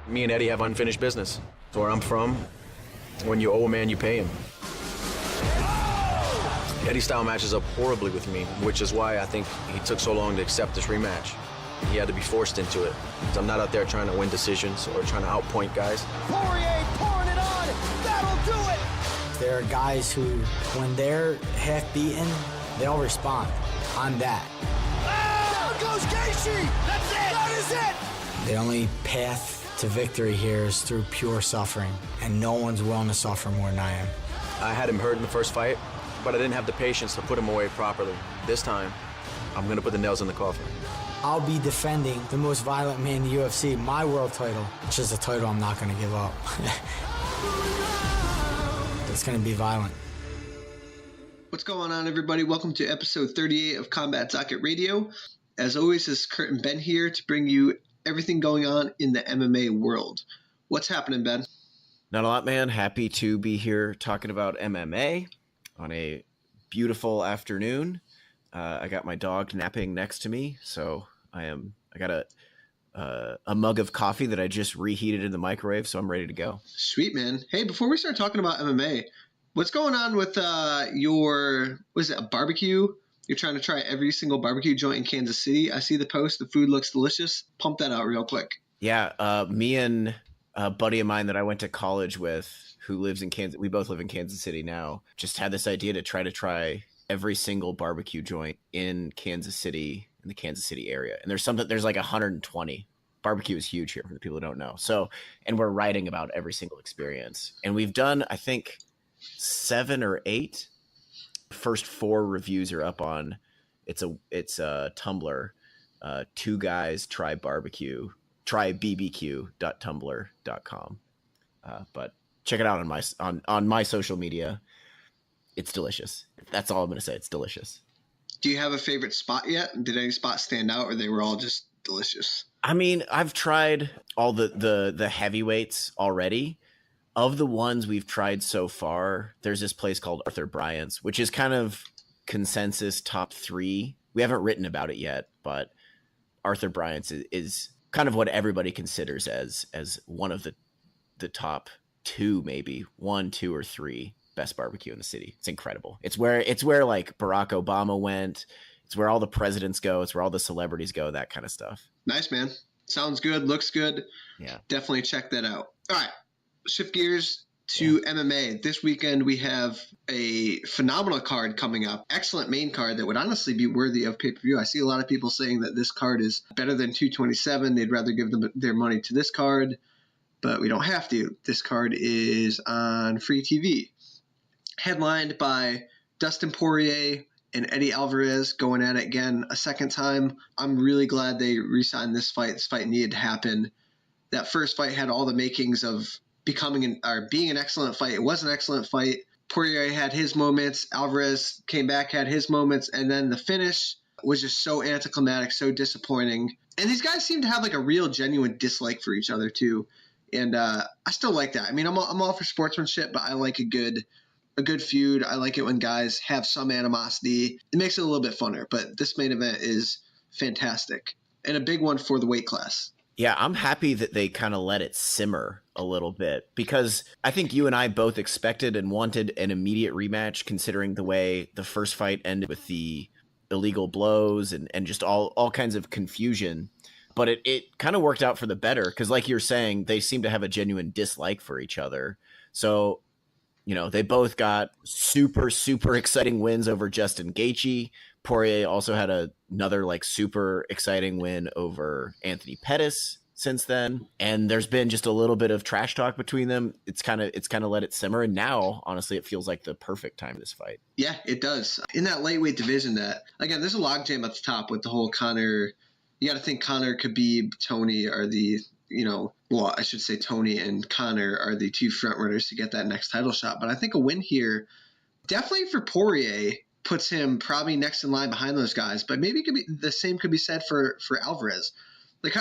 Me and Eddie have unfinished business. That's where I'm from. When you owe a man, you pay him. Eddie's style matches up horribly with me, which is why I think he took so long to accept this rematch. He had to be forced into it. So I'm not out there trying to win decisions or trying to outpoint guys. Poirier pouring it on. That'll do it. There are guys who, when they're half beaten, they'll respond. I'm that. Down goes Gaethje. That's it. That is it. The only path to victory here is through pure suffering, and no one's willing to suffer more than I am. I had him hurt in the first fight, but I didn't have the patience to put him away properly. This time, I'm going to put the nails in the coffin. I'll be defending the most violent man in the UFC, my world title, which is a title I'm not going to give up. It's going to be violent. What's going on, everybody? Welcome to episode 38 of Combat Docket Radio. As always, this is Kurt and Ben here to bring you everything going on in the MMA world. What's happening, Ben? Not a lot, man. Happy to be here talking about MMA on a beautiful afternoon. I got my dog napping next to me, so I got a mug of coffee that I just reheated in the microwave, so I'm ready to go. Sweet, man. Hey, before we start talking about MMA, what's going on with a barbecue? You're trying to try every single barbecue joint in Kansas City. I see the post. The food looks delicious. Pump that out real quick. Yeah, me and a buddy of mine that I went to college with who lives in Kansas, we both live in Kansas City now, just had this idea to try every single barbecue joint in Kansas City, in the Kansas City area. And there's like 120. Barbecue is huge here for the people who don't know. So, and we're writing about every single experience. And we've done, I think, 7 or 8. First 4 reviews are up on it's a Tumblr. 2 guys try bbq.tumblr.com. But check it out on my social media. It's delicious. That's all I'm going to say. It's delicious. Do you have a favorite spot yet? Did any spots stand out, or they were all just delicious? I mean, I've tried all the heavyweights already. Of the ones we've tried so far, there's this place called Arthur Bryant's, which is kind of consensus top 3. We haven't written about it yet, but Arthur Bryant's is kind of what everybody considers as one of the top 2, maybe 1, 2, or 3 best barbecue in the city. It's incredible. It's where like Barack Obama went. It's where all the presidents go. It's where all the celebrities go, that kind of stuff. Nice, man. Sounds good. Looks good. Yeah. Definitely check that out. All right. Shift gears to MMA. This weekend we have a phenomenal card coming up. Excellent main card that would honestly be worthy of pay-per-view. I see a lot of people saying that this card is better than 227. They'd rather give them their money to this card, but we don't have to. This card is on free TV. Headlined by Dustin Poirier and Eddie Alvarez going at it again a second time. I'm really glad they re-signed this fight. This fight needed to happen. That first fight had all the makings of being an excellent fight. It was an excellent fight. Poirier had his moments. Alvarez came back, had his moments. And then the finish was just so anticlimactic, so disappointing. And these guys seem to have like a real genuine dislike for each other too. And I still like that. I mean, I'm all for sportsmanship, but I like a good feud. I like it when guys have some animosity. It makes it a little bit funner, but this main event is fantastic and a big one for the weight class. Yeah, I'm happy that they kind of let it simmer a little bit, because I think you and I both expected and wanted an immediate rematch, considering the way the first fight ended with the illegal blows and just all kinds of confusion. But it kind of worked out for the better, because like you're saying, they seem to have a genuine dislike for each other. So, you know, they both got super, super exciting wins over Justin Gaethje. Poirier also had another like super exciting win over Anthony Pettis since then. And there's been just a little bit of trash talk between them. It's kind of let it simmer. And now, honestly, it feels like the perfect time for this fight. Yeah, it does. In that lightweight division that, again, there's a logjam at the top with the whole Conor. You got to think Conor, Khabib, Tony are the, I should say Tony and Conor are the 2 front runners to get that next title shot. But I think a win here, definitely for Poirier, puts him probably next in line behind those guys. But maybe the same could be said for Alvarez. Like,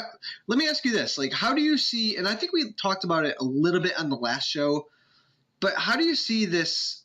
let me ask you this: like, how do you see? And I think we talked about it a little bit on the last show. But how do you see this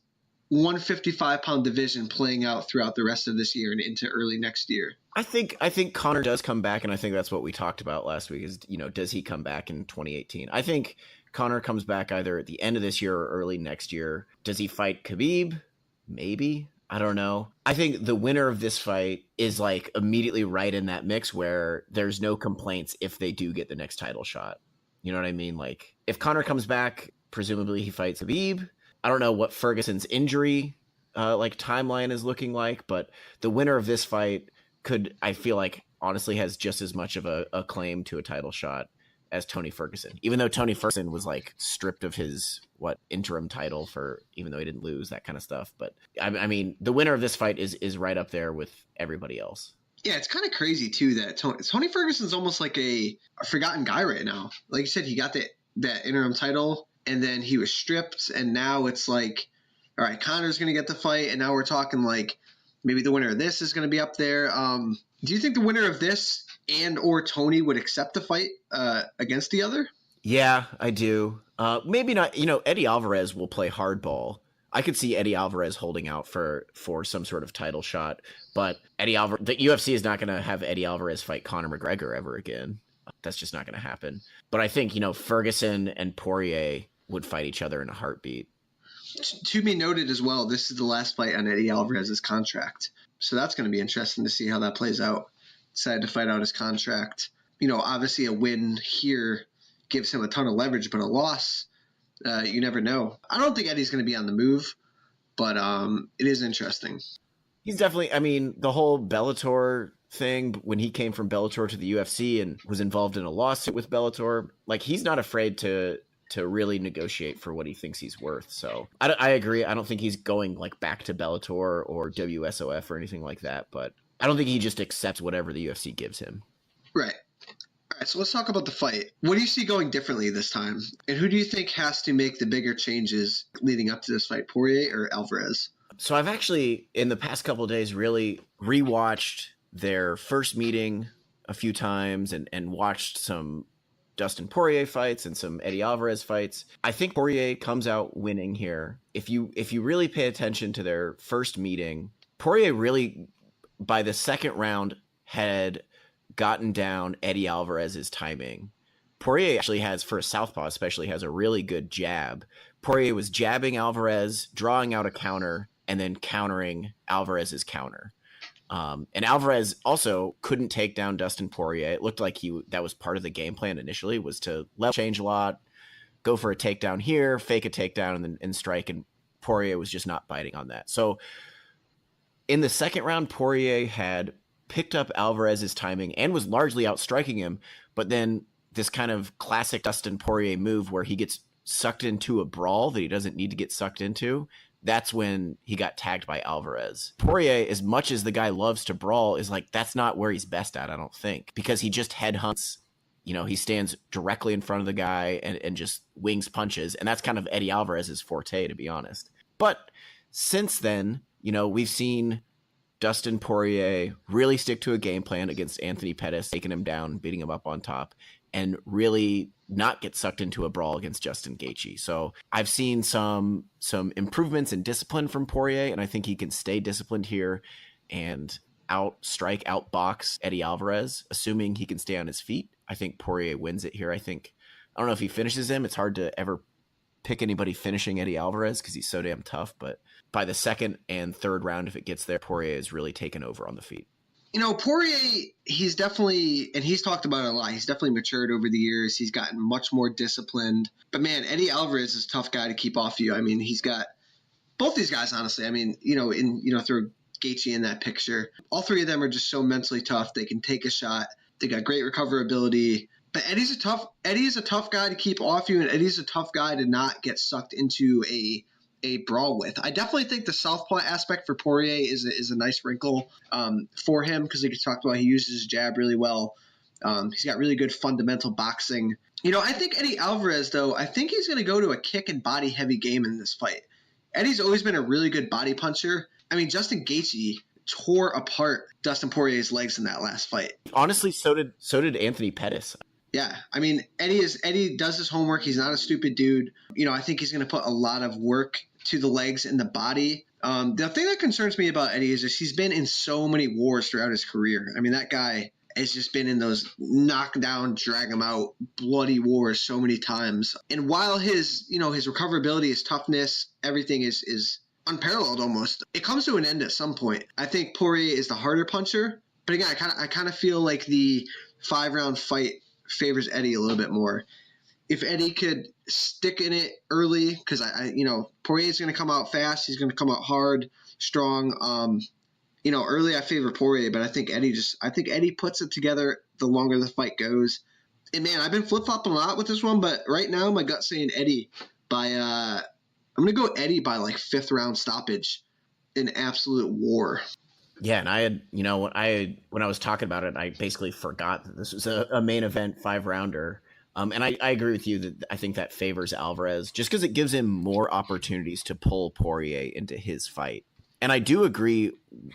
155-pound division playing out throughout the rest of this year and into early next year? I think Conor does come back, and I think that's what we talked about last week is, does he come back in 2018? I think Conor comes back either at the end of this year or early next year. Does he fight Khabib? Maybe. I don't know. I think the winner of this fight is like immediately right in that mix where there's no complaints if they do get the next title shot. You know what I mean? Like if Conor comes back, presumably he fights Khabib. I don't know what Ferguson's injury timeline is looking like, but the winner of this fight I feel like honestly has just as much of a claim to a title shot as Tony Ferguson, even though Tony Ferguson was like stripped of his interim title even though he didn't lose, that kind of stuff. But I mean, the winner of this fight is right up there with everybody else. Yeah, it's kind of crazy too that Tony Ferguson's almost like a forgotten guy right now. Like you said, he got that interim title and then he was stripped, and now it's like, all right, Conor's going to get the fight, and now we're talking like maybe the winner of this is going to be up there. Do you think the winner of this and or Tony would accept the fight against the other? Yeah, I do. Maybe not. Eddie Alvarez will play hardball. I could see Eddie Alvarez holding out for some sort of title shot, but the UFC is not going to have Eddie Alvarez fight Conor McGregor ever again. That's just not going to happen. But I think, Ferguson and Poirier would fight each other in a heartbeat. To be noted as well, this is the last fight on Eddie Alvarez's contract. So that's going to be interesting to see how that plays out. Decided to fight out his contract. Obviously a win here gives him a ton of leverage, but a loss, you never know. I don't think Eddie's going to be on the move, but it is interesting. He's definitely, the whole Bellator thing, when he came from Bellator to the UFC and was involved in a lawsuit with Bellator, he's not afraid to really negotiate for what he thinks he's worth. So I agree. I don't think he's going back to Bellator or WSOF or anything like that, but I don't think he just accepts whatever the UFC gives him. Right. All right, so let's talk about the fight. What do you see going differently this time? And who do you think has to make the bigger changes leading up to this fight, Poirier or Alvarez? So I've actually, in the past couple of days, really rewatched their first meeting a few times and watched some Dustin Poirier fights and some Eddie Alvarez fights. I think Poirier comes out winning here. If you really pay attention to their first meeting, Poirier really, by the second round, had gotten down Eddie Alvarez's timing. Poirier actually has, for a southpaw especially, has a really good jab. Poirier was jabbing Alvarez, drawing out a counter, and then countering Alvarez's counter. And Alvarez also couldn't take down Dustin Poirier. It looked like that was part of the game plan initially, was to level change a lot, go for a takedown here, fake a takedown, and strike. And Poirier was just not biting on that. So in the second round, Poirier had picked up Alvarez's timing and was largely outstriking him. But then this kind of classic Dustin Poirier move where he gets sucked into a brawl that he doesn't need to get sucked into, that's when he got tagged by Alvarez. Poirier, as much as the guy loves to brawl, is that's not where he's best at, I don't think, because he just headhunts. He stands directly in front of the guy and just wings punches. And that's kind of Eddie Alvarez's forte, to be honest. But since then, we've seen Dustin Poirier really stick to a game plan against Anthony Pettis, taking him down, beating him up on top, and really not get sucked into a brawl against Justin Gaethje. So I've seen some improvements in discipline from Poirier, and I think he can stay disciplined here and outbox Eddie Alvarez, assuming he can stay on his feet. I think Poirier wins it here. I don't know if he finishes him. It's hard to ever pick anybody finishing Eddie Alvarez because he's so damn tough, but by the second and third round, if it gets there, Poirier is really taken over on the feet. Poirier, he's definitely, and he's talked about it a lot, he's definitely matured over the years. He's gotten much more disciplined. But man, Eddie Alvarez is a tough guy to keep off you. He's got both these guys, honestly. Throw Gaethje in that picture. All three of them are just so mentally tough. They can take a shot. They got great recoverability. But Eddie is a tough guy to keep off you, and Eddie's a tough guy to not get sucked into a brawl with. I definitely think the southpaw aspect for Poirier is a nice wrinkle for him, because like you talked about, he uses his jab really well. He's got really good fundamental boxing. I think Eddie Alvarez, though, I think he's going to go to a kick and body heavy game in this fight. Eddie's always been a really good body puncher. Justin Gaethje tore apart Dustin Poirier's legs in that last fight. Honestly, so did Anthony Pettis. Yeah, Eddie does his homework. He's not a stupid dude. I think he's going to put a lot of work to the legs and the body. The thing that concerns me about Eddie is just he's been in so many wars throughout his career. I mean, that guy has just been in those knockdown, drag him out, bloody wars so many times. And while his recoverability, his toughness, everything is unparalleled almost, it comes to an end at some point. I think Poirier is the harder puncher, but again, I kind of feel like the 5-round fight favors Eddie a little bit more. If Eddie could stick in it early, because Poirier is going to come out fast, he's going to come out hard, strong. Early I favor Poirier, but I think Eddie puts it together the longer the fight goes. And man, I've been flip-flopping a lot with this one, but right now my gut's saying Eddie by I'm going to go Eddie by like 5th round stoppage in absolute war. Yeah, and I had, when I was talking about it, I basically forgot that this was a main event 5-rounder. And I agree with you that I think that favors Alvarez just because it gives him more opportunities to pull Poirier into his fight. And I do agree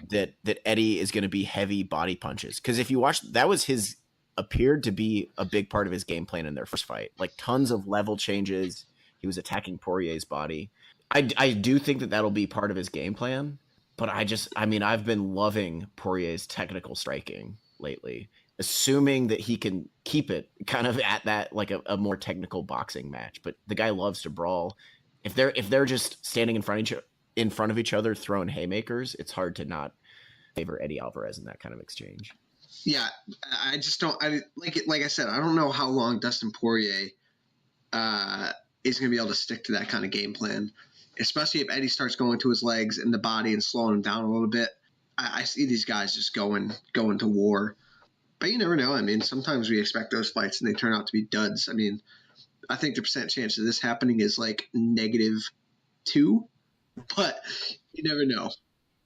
that Eddie is going to be heavy body punches because if you watch, that was appeared to be a big part of his game plan in their first fight. Like tons of level changes. He was attacking Poirier's body. I do think that that'll be part of his game plan. But I've been loving Poirier's technical striking lately, assuming that he can keep it kind of at that, like a more technical boxing match. But the guy loves to brawl. If they're just standing in front of each other throwing haymakers, it's hard to not favor Eddie Alvarez in that kind of exchange. Yeah, I just don't. Like I said, I don't know how long Dustin Poirier is going to be able to stick to that kind of game plan, especially if Eddie starts going to his legs and the body and slowing him down a little bit. I see these guys just going to war. But you never know. I mean, sometimes we expect those fights and they turn out to be duds. I mean, I think the percent chance of this happening is like -2, but you never know.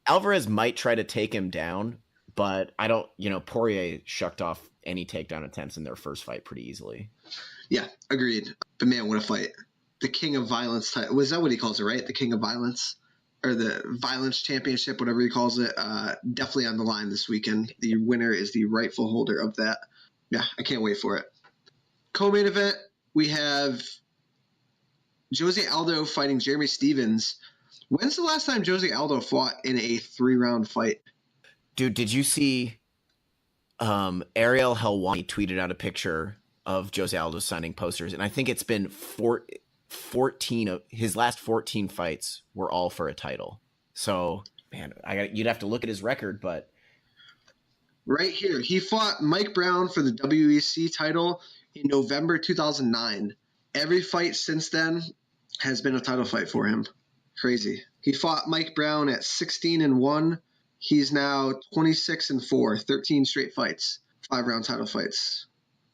Alvarez might try to take him down, but I don't, Poirier shucked off any takedown attempts in their first fight pretty easily. Yeah, agreed. But man, what a fight. The King of Violence title. Was that what he calls it, right? The King of Violence? Or the Violence Championship, whatever he calls it. Definitely on the line this weekend. The winner is the rightful holder of that. Yeah, I can't wait for it. Co-main event, we have Jose Aldo fighting Jeremy Stephens. When's the last time Jose Aldo fought in a 3-round fight? Dude, did you see Ariel Helwani tweeted out a picture of Jose Aldo signing posters? And I think it's been 14 of his last 14 fights were all for a title. So, man, you'd have to look at his record, but right here, he fought Mike Brown for the WEC title in November 2009. Every fight since then has been a title fight for him. Crazy. He fought Mike Brown at 16-1. He's now 26-4, 13 straight fights, 5-round title fights.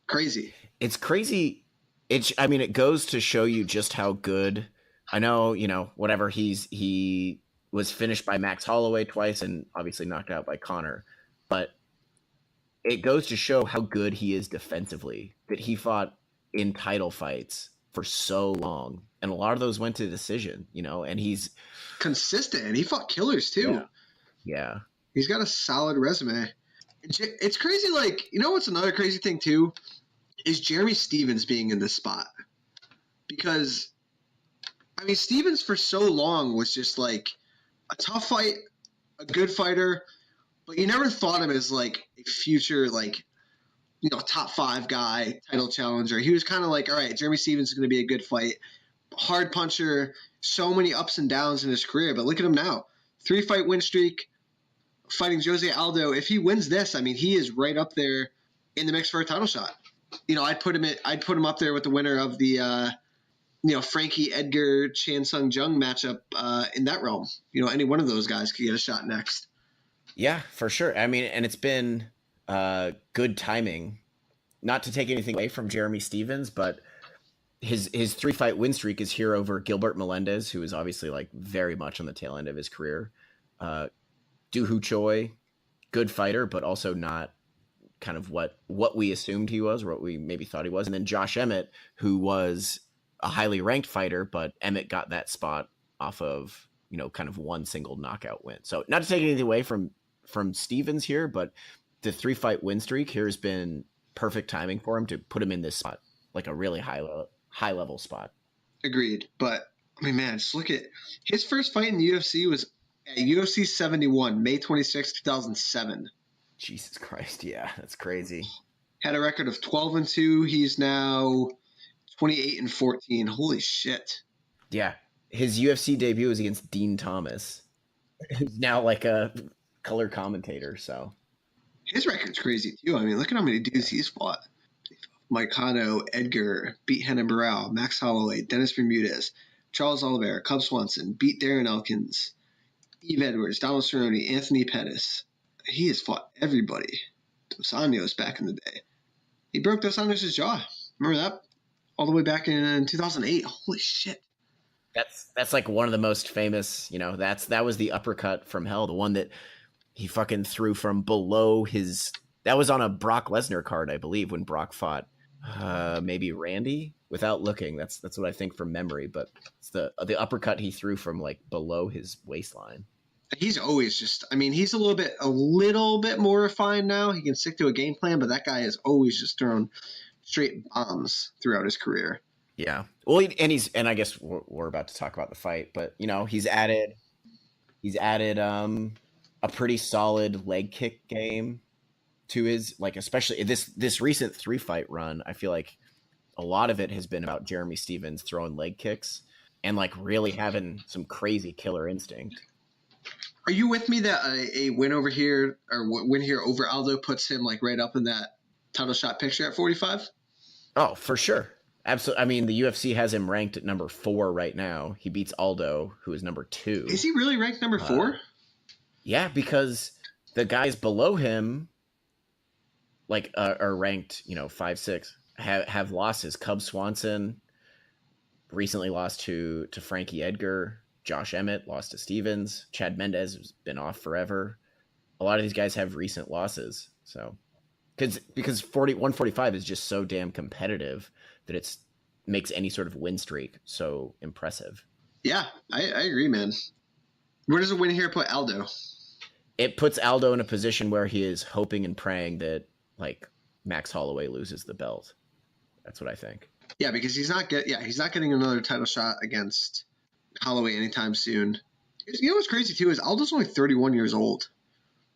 Crazy. It's crazy. It goes to show you just how good. I know, whatever he was finished by Max Holloway twice and obviously knocked out by Conor, but it goes to show how good he is defensively, that he fought in title fights for so long. And a lot of those went to decision, and he's consistent and he fought killers too. Yeah. He's got a solid resume. It's crazy. Like, what's another crazy thing too? Is Jeremy Stephens being in this spot. Because, Stephens for so long was just like a tough fight, a good fighter, but you never thought of him as like a future, top 5 guy, title challenger. He was kind of like, all right, Jeremy Stephens is going to be a good fight. Hard puncher, so many ups and downs in his career, but look at him now. 3-fight win streak, fighting Jose Aldo. If he wins this, he is right up there in the mix for a title shot. I'd put him up there with the winner of the Frankie Edgar Chan Sung Jung matchup in that realm. Any one of those guys could get a shot next. Yeah, for sure. And it's been good timing. Not to take anything away from Jeremy Stephens, but his 3-fight win streak is here over Gilbert Melendez, who is obviously very much on the tail end of his career. Doo Ho Choi, good fighter, but also not kind of what we assumed he was or what we maybe thought he was. And then Josh Emmett, who was a highly ranked fighter, but Emmett got that spot off of, kind of one single knockout win. So not to take anything away from Stephens here, but the 3-fight win streak here has been perfect timing for him to put him in this spot, like a really high level spot. Agreed. But I mean, man, just look at his first fight in the UFC was at UFC 71, May 26, 2007. Jesus Christ, yeah, that's crazy. Had a record of 12-2. He's now 28-14. Holy shit. Yeah, his UFC debut was against Dean Thomas, who's now like a color commentator. So His record's crazy, too. I mean, look at how many dudes he's fought. Mike Cano, Edgar, beat Renan Barão, Max Holloway, Dennis Bermudez, Charles Oliveira, Cub Swanson, beat Darren Elkins, Eve Edwards, Donald Cerrone, Anthony Pettis. He has fought everybody. Dos Anjos back in the day. He broke Dos Anjos' jaw. Remember that? All the way back in 2008. Holy shit. that's like one of the most famous, that was the uppercut from hell, the one that he fucking threw from below his. That was on a Brock Lesnar card, I believe, when Brock fought maybe Randy. Without looking, that's what I think from memory. But it's the uppercut he threw from like below his waistline. He's always just. I mean, he's a little bit more refined now. He can stick to a game plan, but that guy has always just thrown straight bombs throughout his career. Yeah. Well, and I guess we're about to talk about the fight, but he's added a pretty solid leg kick game to his, like, especially this recent 3-fight run. I feel like a lot of it has been about Jeremy Stephens throwing leg kicks and like really having some crazy killer instinct. Are you with me that a win over here or win here over Aldo puts him like right up in that title shot picture at 45? Oh, for sure. Absolutely. I mean, the UFC has him ranked at number 4 right now. He beats Aldo, who is number 2. Is he really ranked number 4? Yeah, because the guys below him, like, are ranked, 5, 6, have losses. Cub Swanson recently lost to Frankie Edgar. Josh Emmett lost to Stevens. Chad Mendez has been off forever. A lot of these guys have recent losses. So, because 145 is just so damn competitive that it makes any sort of win streak so impressive. Yeah, I agree, man. Where does a win here put Aldo? It puts Aldo in a position where he is hoping and praying that, like, Max Holloway loses the belt. That's what I think. Yeah, because he's not getting another title shot against Holloway anytime soon. You know what's crazy too is Aldo's only 31 years old.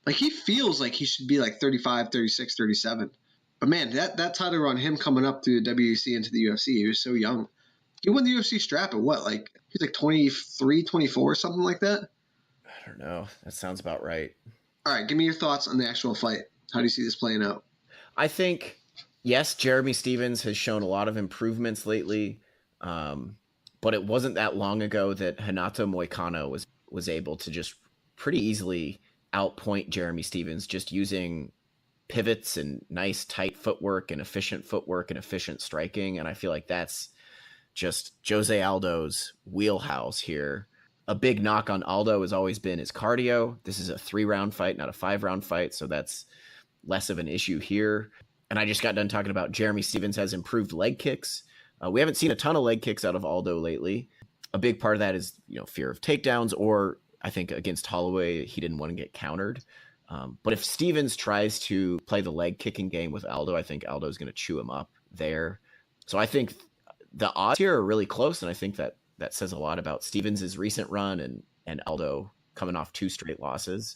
Like, he feels like he should be like 35, 36, 37. But man, that title run, him coming up through the WEC into the UFC, he was so young. He won the UFC strap at what? Like, he's like 23, 24, something like that? I don't know. That sounds about right. All right, give me your thoughts on the actual fight. How do you see this playing out? I think, yes, Jeremy Stephens has shown a lot of improvements lately. But it wasn't that long ago that Renato Moicano was able to just pretty easily outpoint Jeremy Stephens just using pivots and nice tight footwork and efficient striking. And I feel like that's just Jose Aldo's wheelhouse here. A big knock on Aldo has always been his cardio. This is a 3-round fight, not a 5-round fight. So that's less of an issue here. And I just got done talking about Jeremy Stephens has improved leg kicks. We haven't seen a ton of leg kicks out of Aldo lately. A big part of that is, fear of takedowns, or I think against Holloway, he didn't want to get countered. But if Stephens tries to play the leg kicking game with Aldo, I think Aldo's going to chew him up there. So I think the odds here are really close, and I think that says a lot about Stephens' recent run and Aldo coming off 2 straight losses.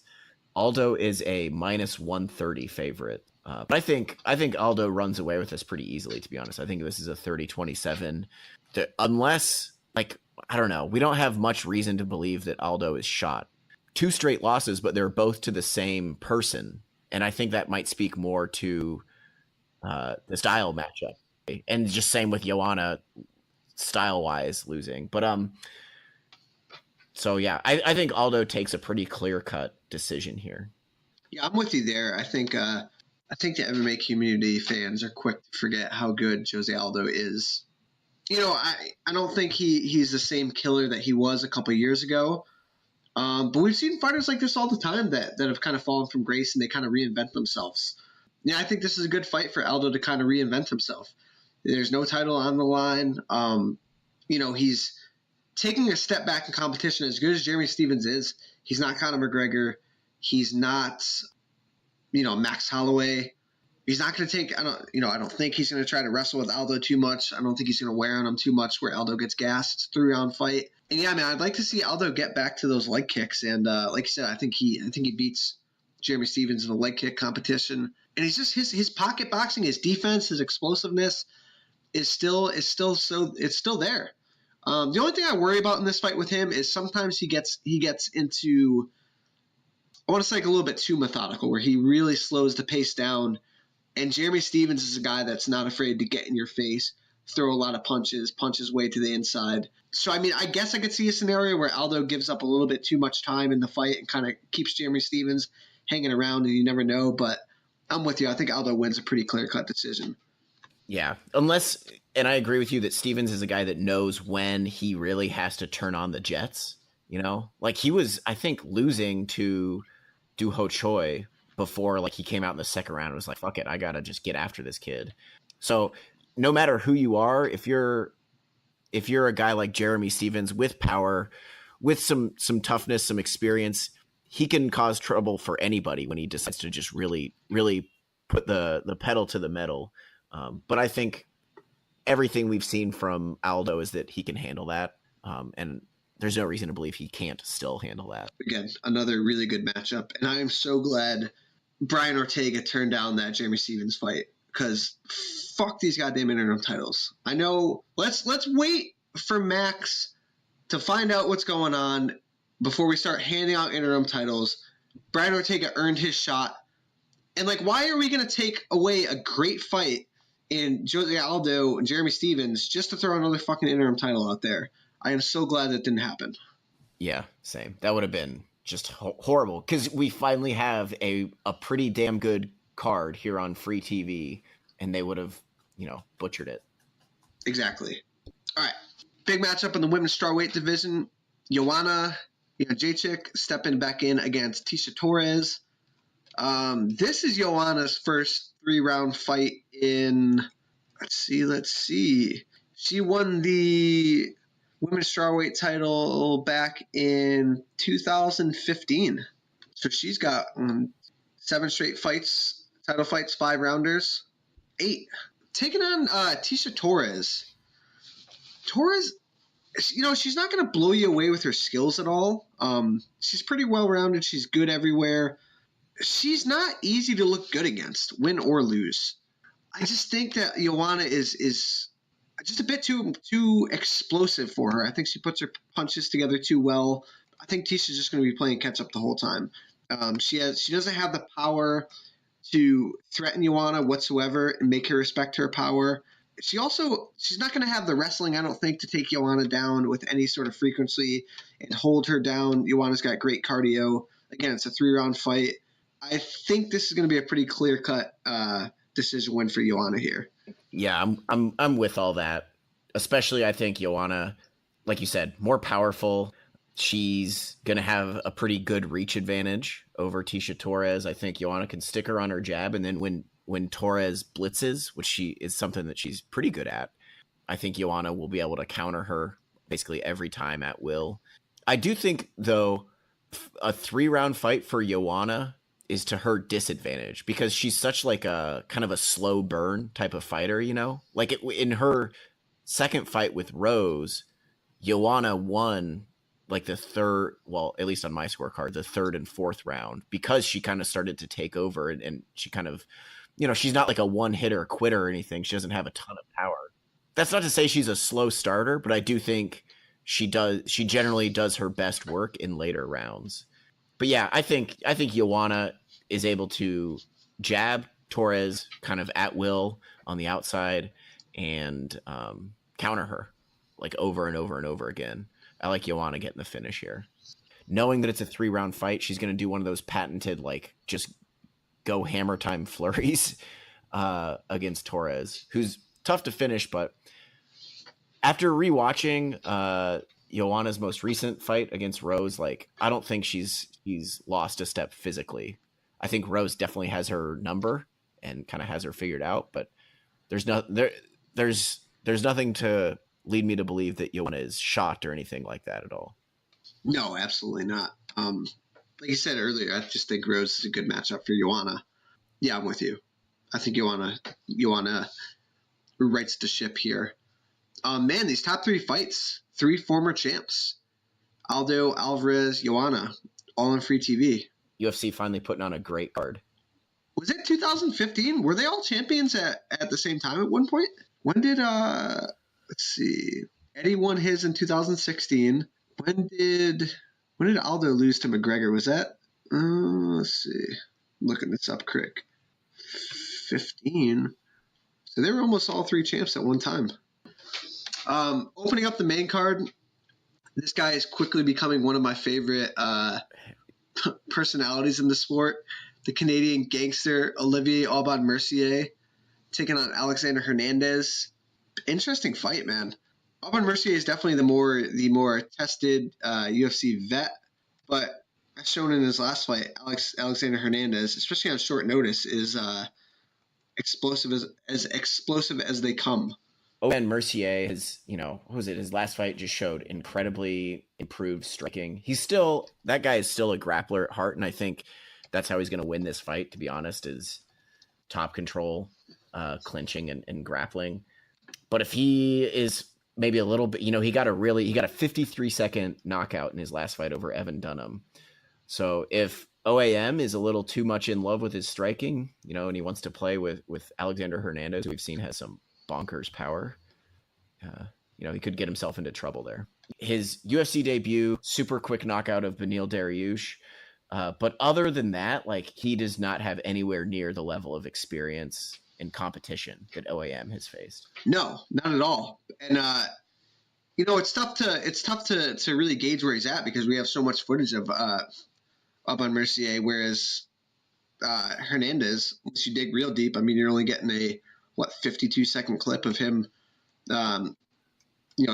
Aldo is a -130 favorite. But I think Aldo runs away with this pretty easily, to be honest. I think this is a 30-27. Unless, like, I don't know, we don't have much reason to believe that Aldo is shot. 2 straight losses, but they're both to the same person. And I think that might speak more to the style matchup. And just same with Joanna, style-wise, losing. But, so yeah, I think Aldo takes a pretty clear-cut decision here. Yeah, I'm with you there. I think the MMA community fans are quick to forget how good Jose Aldo is. I don't think he's the same killer that he was a couple years ago. But we've seen fighters like this all the time that have kind of fallen from grace and they kind of reinvent themselves. Yeah, I think this is a good fight for Aldo to kind of reinvent himself. There's no title on the line. He's taking a step back in competition. As good as Jeremy Stephens is, he's not Conor McGregor. He's not, Max Holloway. He's not going to take. I don't think he's going to try to wrestle with Aldo too much. I don't think he's going to wear on him too much where Aldo gets gassed. It's a 3-round fight. And yeah, man, I'd like to see Aldo get back to those leg kicks. And like you said, I think he beats Jeremy Stephens in a leg kick competition. And he's just his pocket boxing, his defense, his explosiveness is still there. The only thing I worry about in this fight with him is sometimes he gets into, I want to say, like a little bit too methodical, where he really slows the pace down. And Jeremy Stephens is a guy that's not afraid to get in your face, throw a lot of punch his way to the inside. So, I mean, I guess I could see a scenario where Aldo gives up a little bit too much time in the fight and kind of keeps Jeremy Stephens hanging around, and you never know. But I'm with you. I think Aldo wins a pretty clear-cut decision. Yeah, unless, and I agree with you that Stephens is a guy that knows when he really has to turn on the jets, you know? Like, he was, I think, losing to Ho Choi before, like, he came out in the second round and was like, fuck it, I gotta just get after this kid. So no matter who you are, if you're a guy like Jeremy Stephens with power, with some toughness, some experience, he can cause trouble for anybody when he decides to just really, really put the pedal to the metal. But I think everything we've seen from Aldo is that he can handle that. And there's no reason to believe he can't still handle that. Again, another really good matchup. And I am so glad Brian Ortega turned down that Jeremy Stephens fight, because fuck these goddamn interim titles. I know. Let's wait for Max to find out what's going on before we start handing out interim titles. Brian Ortega earned his shot. And, like, why are we going to take away a great fight in Jose Aldo and Jeremy Stephens just to throw another fucking interim title out there? I am so glad that didn't happen. Yeah, same. That would have been just horrible, because we finally have a pretty damn good card here on free TV, and they would have, butchered it. Exactly. All right. Big matchup in the women's strawweight division. Joanna Jedrzejczyk stepping back in against Tecia Torres. This is Joanna's first 3-round fight in, let's see. She won the women's strawweight title back in 2015. So she's got 7 straight fights, title fights, 5-rounders, 8. Taking on Tecia Torres. Torres, she's not going to blow you away with her skills at all. She's pretty well-rounded. She's good everywhere. She's not easy to look good against, win or lose. I just think that Joanna is just a bit too explosive for her. I think she puts her punches together too well. I think Ticia's just going to be playing catch-up the whole time. She doesn't have the power to threaten Joanna whatsoever and make her respect her power. She's not going to have the wrestling, I don't think, to take Joanna down with any sort of frequency and hold her down. Joanna's got great cardio. Again, it's a 3-round fight. I think this is going to be a pretty clear-cut decision win for Joanna here. Yeah, I'm with all that. Especially, I think Joanna, like you said, more powerful. She's going to have a pretty good reach advantage over Tecia Torres. I think Joanna can stick her on her jab, and then when Torres blitzes, which is something that she's pretty good at, I think Joanna will be able to counter her basically every time at will. I do think, though, a 3-round fight for Joanna is to her disadvantage, because she's such like a kind of a slow burn type of fighter, like in her second fight with Rose, Joanna won like the third, well, at least on my scorecard, the 3rd and 4th round, because she kind of started to take over and she kind of, she's not like a one-hitter quitter or anything. She doesn't have a ton of power. That's not to say she's a slow starter, but I do think she generally does her best work in later rounds. But yeah, I think Joanna is able to jab Torres kind of at will on the outside and counter her like over and over and over again. I like Joanna getting the finish here. Knowing that it's a 3-round fight, she's going to do one of those patented, like, just go hammer time flurries against Torres, who's tough to finish. But after rewatching Joanna's most recent fight against Rose, like, I don't think she's lost a step physically. I think Rose definitely has her number and kind of has her figured out, but there's nothing to lead me to believe that Joanna is shocked or anything like that at all. No, absolutely not. Like you said earlier, I just think Rose is a good matchup for Joanna. Yeah, I'm with you. I think Joanna rights the ship here. Man, these top 3 fights, 3 former champs. Aldo, Alvarez, Joanna, all on free TV. UFC finally putting on a great card. Was it 2015? Were they all champions at the same time at one point? When did let's see. Eddie won his in 2016. When did Aldo lose to McGregor? Was that let's see. I'm looking this up quick. 15. So they were almost all 3 champs at one time. Opening up the main card, this guy is quickly becoming one of my favorite personalities in the sport. The Canadian gangster Olivier Auban-Mercier taking on Alexander Hernandez. Interesting fight, man. Auban-Mercier is definitely the more tested UFC vet, but as shown in his last fight, Alexander Hernandez, especially on short notice, is explosive as they come. Auban-Mercier has, what was it? His last fight just showed incredibly improved striking. That guy is still a grappler at heart, and I think that's how he's going to win this fight, to be honest, is top control, clinching and grappling. But if he is maybe a little bit, he got a 53-second knockout in his last fight over Evan Dunham. So if OAM is a little too much in love with his striking, and he wants to play with Alexander Hernandez, who we've seen has some bonkers power, he could get himself into trouble there. His UFC debut, super quick knockout of Beneil Dariush. But other than that, he does not have anywhere near the level of experience and competition that OAM has faced. No, not at all. And it's tough to really gauge where he's at because we have so much footage of Auban-Mercier, whereas Hernandez, once you dig real deep, you're only getting a 52-second clip of him,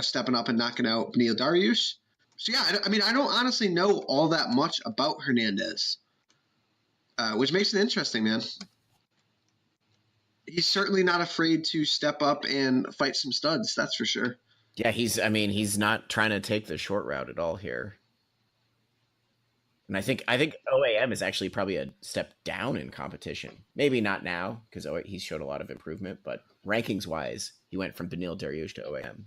stepping up and knocking out Beneil Dariush. So, yeah, I don't honestly know all that much about Hernandez, which makes it interesting, man. He's certainly not afraid to step up and fight some studs, that's for sure. Yeah, he's not trying to take the short route at all here. And I think OAM is actually probably a step down in competition. Maybe not now, because he's showed a lot of improvement, but rankings-wise, he went from Beneil Dariush to OAM.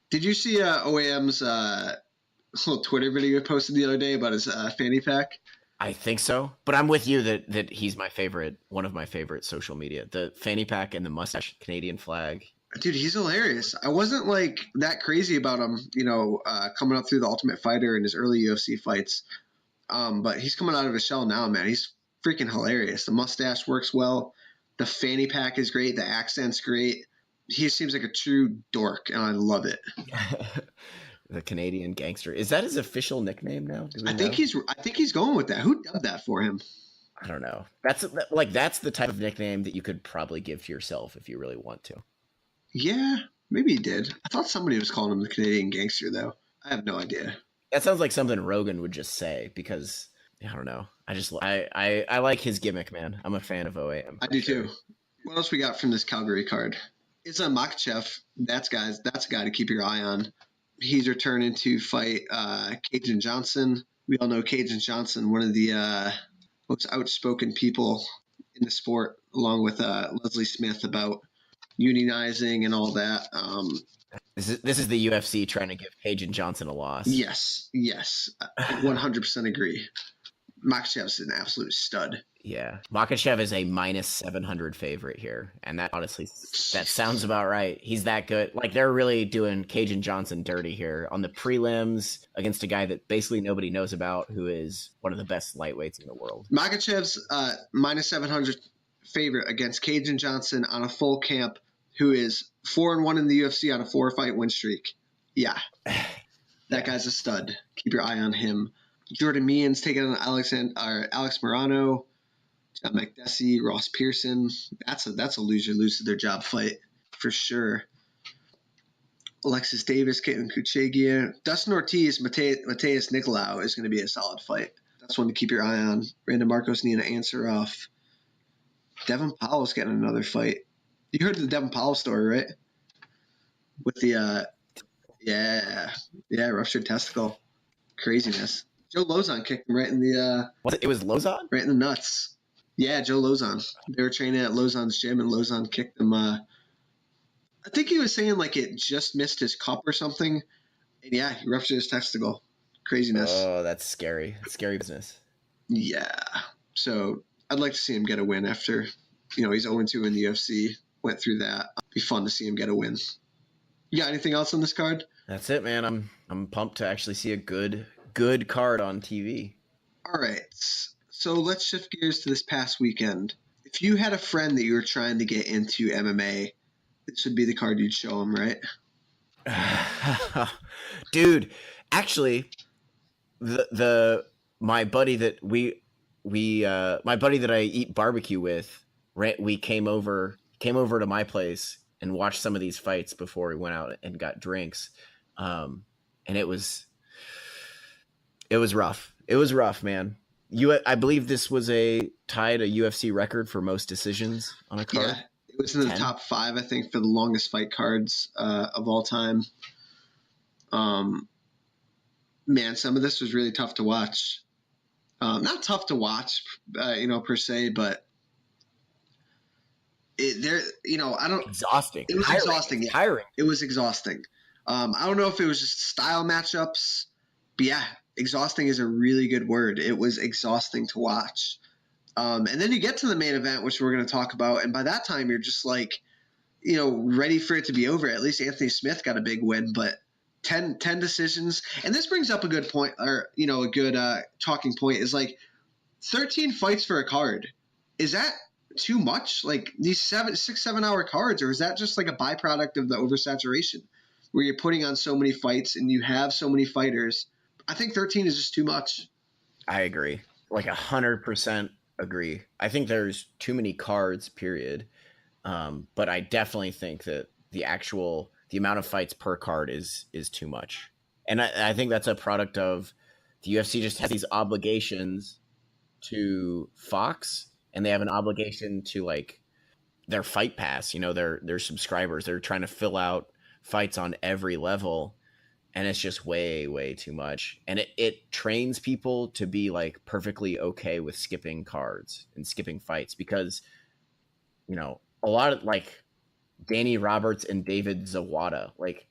Did you see OAM's little Twitter video he posted the other day about his fanny pack? I think so, but I'm with you that he's one of my favorite social media. The fanny pack and the mustache, Canadian flag. Dude, he's hilarious. I wasn't that crazy about him, coming up through the Ultimate Fighter and his early UFC fights. But he's coming out of his shell now, man. He's freaking hilarious. The mustache works well. The fanny pack is great. The accent's great. He seems like a true dork, and I love it. The Canadian gangster. Is that his official nickname now? I think he's going with that. Who dubbed that for him? I don't know. That's the type of nickname that you could probably give to yourself if you really want to. Yeah, maybe he did. I thought somebody was calling him the Canadian gangster, though. I have no idea. That sounds like something Rogan would just say because I don't know. I like his gimmick, man. I'm a fan of OAM. I do too. What else we got from this Calgary card? It's a Makhachev. That's a guy to keep your eye on. He's returning to fight Cajun Johnson. We all know Cajun Johnson, one of the most outspoken people in the sport, along with Leslie Smith about unionizing and all that. This is the UFC trying to give Cajun Johnson a loss. Yes, 100% agree. Makhachev's an absolute stud. Yeah, Makhachev is a minus 700 favorite here, and that honestly, that sounds about right. He's that good. They're really doing Cajun Johnson dirty here on the prelims against a guy that basically nobody knows about, who is one of the best lightweights in the world. Makhachev's minus 700 favorite against Cajun Johnson on a full camp, who is 4-1 in the UFC on a 4-fight win streak. Yeah, that guy's a stud. Keep your eye on him. Jordan Meehan's taking on Alex Morano. John McDessie, Ross Pearson. That's a lose their job fight for sure. Alexis Davis, Caitlin Kuchagia. Dustin Ortiz, Mateus Nicolau is going to be a solid fight. That's one to keep your eye on. Brandon Marcos, Nina Ansaroff. Devin Powell's getting another fight. You heard the Devin Powell story, right? With the ruptured testicle. Craziness. Joe Lozon kicked him right in the it was Lozon? Right in the nuts. Yeah, Joe Lozon. They were training at Lozon's gym, and Lozon kicked him. I think he was saying like it just missed his cup or something. And yeah, he ruptured his testicle. Craziness. Oh, that's scary. Scary business. Yeah. So I'd like to see him get a win after, he's 0-2 in the UFC. Went through that. It'd be fun to see him get a win. You got anything else on this card? That's it, man. I'm pumped to actually see a good card on TV. All right. So let's shift gears to this past weekend. If you had a friend that you were trying to get into MMA, this would be the card you'd show him, right? Dude, actually, my buddy that my buddy that I eat barbecue with, we came over to my place and watched some of these fights before we went out and got drinks. And it was rough. It was rough, man. I believe this was tied a UFC record for most decisions on a card. Yeah, it was in the 10? top 5, I think, for the longest fight cards of all time. Man, some of this was really tough to watch. Not tough to watch, per se, but Exhausting. It was Tiring. exhausting. Yeah. Tiring. It was exhausting. I don't know if it was just style matchups, but yeah, exhausting is a really good word. It was exhausting to watch. And then you get to the main event, which we're going to talk about, and by that time you're just like, ready for it to be over. At least Anthony Smith got a big win, but 10 decisions. And this brings up a good point, or a good talking point, is like 13 fights for a card. Is that too much? Like these 6-7 hour cards, or is that just like a byproduct of the oversaturation where you're putting on so many fights and you have so many fighters? I think 13 is just too much. I agree. Like 100% agree. I think there's too many cards, period. But I definitely think that the amount of fights per card is too much. And I think that's a product of the UFC just has these obligations to Fox, and they have an obligation to like their Fight Pass, their subscribers. They're trying to fill out fights on every level, and it's just way, way too much. And it trains people to be like perfectly okay with skipping cards and skipping fights because, a lot of like Danny Roberts and David Zawada, like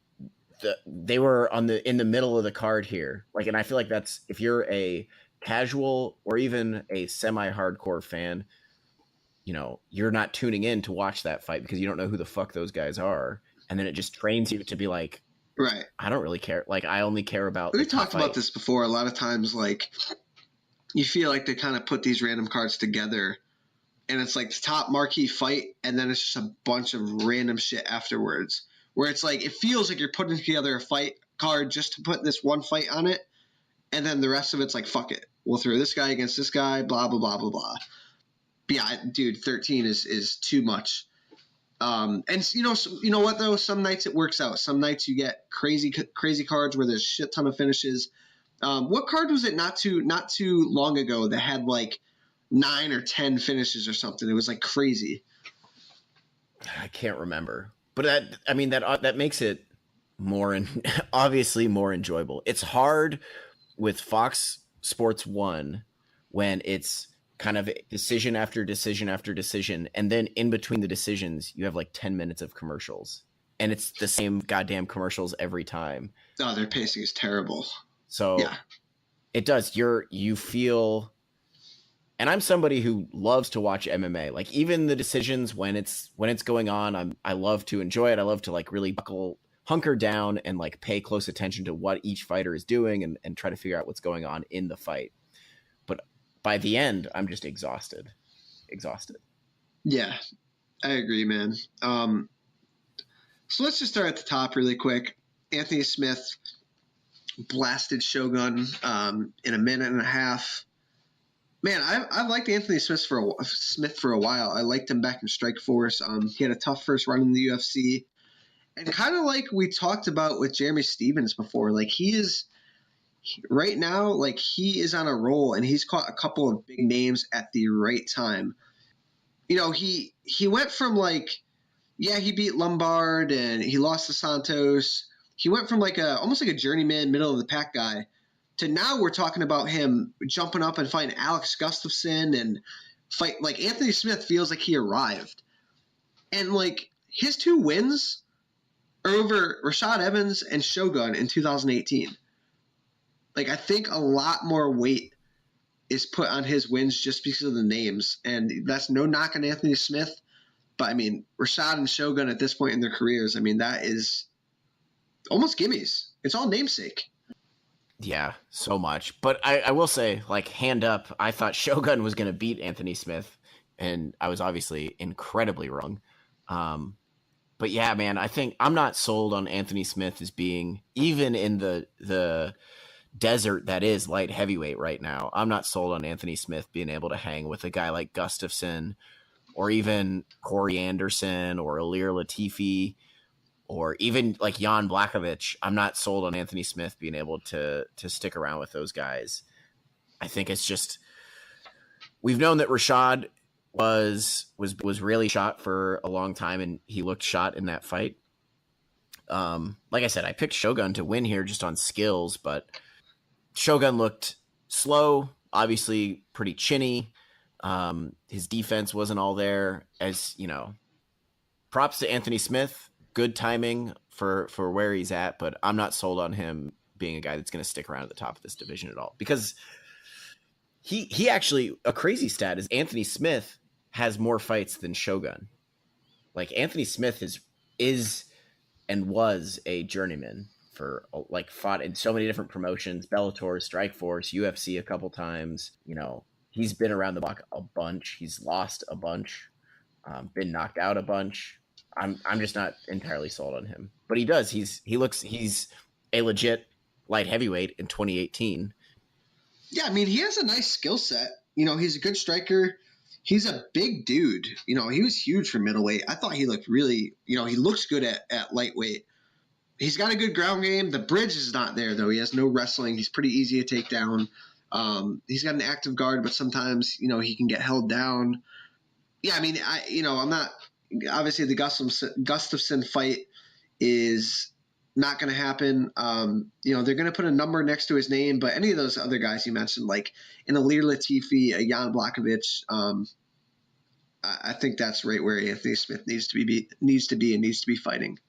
they were in the middle of the card here. Like, and I feel like that's, if you're a casual or even a semi-hardcore fan, you're not tuning in to watch that fight because you don't know who the fuck those guys are. And then it just trains you to be like, right, I don't really care. Like, I only care about. We've talked about this before. A lot of times, like, you feel like they kind of put these random cards together, and it's like the top marquee fight, and then it's just a bunch of random shit afterwards. Where it's like, it feels like you're putting together a fight card just to put this one fight on it, and then the rest of it's like, fuck it, we'll throw this guy against this guy, blah, blah, blah, blah, blah. But yeah, dude, 13 is too much. And what though? Some nights it works out. Some nights you get crazy cards where there's a shit ton of finishes. What card was it not too long ago that had like 9 or 10 finishes or something? It was like crazy. I can't remember, but that makes it obviously more enjoyable. It's hard with Fox Sports 1 when it's kind of decision after decision after decision, and then in between the decisions you have like 10 minutes of commercials, and it's the same goddamn commercials every time. Oh, their pacing is terrible. So yeah, it does. You feel, and I'm somebody who loves to watch MMA. Like, even the decisions when it's going on, I love to enjoy it. I love to like really hunker down and like pay close attention to what each fighter is doing and try to figure out what's going on in the fight. But by the end, I'm just exhausted. Yeah, I agree, man. So let's just start at the top really quick. Anthony Smith blasted Shogun in a minute and a half. Man, I've liked Anthony Smith for a while. I liked him back in Strikeforce. He had a tough first run in the UFC. And kind of like we talked about with Jeremy Stevens before, like right now, like he is on a roll, and he's caught a couple of big names at the right time. He went from like, yeah, he beat Lombard and he lost to Santos. He went from like almost like a journeyman, middle of the pack guy, to now we're talking about him jumping up and fighting Alex Gustafsson and fight. Like, Anthony Smith feels like he arrived. And, like, his 2 wins are over Rashad Evans and Shogun in 2018. Like, I think a lot more weight is put on his wins just because of the names. And that's no knock on Anthony Smith. But, I mean, Rashad and Shogun at this point in their careers, I mean, that is almost gimmies. It's all namesake. Yeah, so much. But I will say, like, hand up, I thought Shogun was going to beat Anthony Smith, and I was obviously incredibly wrong. But yeah, man, I think I'm not sold on Anthony Smith as being, even in the desert that is light heavyweight right now, I'm not sold on Anthony Smith being able to hang with a guy like Gustafsson or even Corey Anderson or Ilir Latifi or even like Jan Blachowicz. I'm not sold on Anthony Smith being able to stick around with those guys. I think it's just, we've known that Rashad was really shot for a long time, and he looked shot in that fight. Like I said, I picked Shogun to win here just on skills, but Shogun looked slow, obviously pretty chinny. His defense wasn't all there. As you know, props to Anthony Smith, good timing for where he's at, but I'm not sold on him being a guy that's going to stick around at the top of this division at all, because he actually, a crazy stat is Anthony Smith has more fights than Shogun. Like, Anthony Smith is and was a journeyman for, like, fought in so many different promotions, Bellator, Strikeforce, UFC a couple times. You know, he's been around the block a bunch. He's lost a bunch, been knocked out a bunch. I'm just not entirely sold on him, but he's a legit light heavyweight in 2018. Yeah, I mean, he has a nice skill set. You know, he's a good striker. He's a big dude. You know, he was huge for middleweight. I thought he looked really, you know, he looks good at lightweight. He's got a good ground game. The bridge is not there, though. He has no wrestling. He's pretty easy to take down. He's got an active guard, but sometimes, you know, he can get held down. Yeah, I mean, I'm not – obviously the Gustafsson fight is not going to happen. You know, they're going to put a number next to his name, but any of those other guys you mentioned, like an Ilir Latifi, a Jan Blachowicz, I think that's right where Anthony Smith needs to be fighting.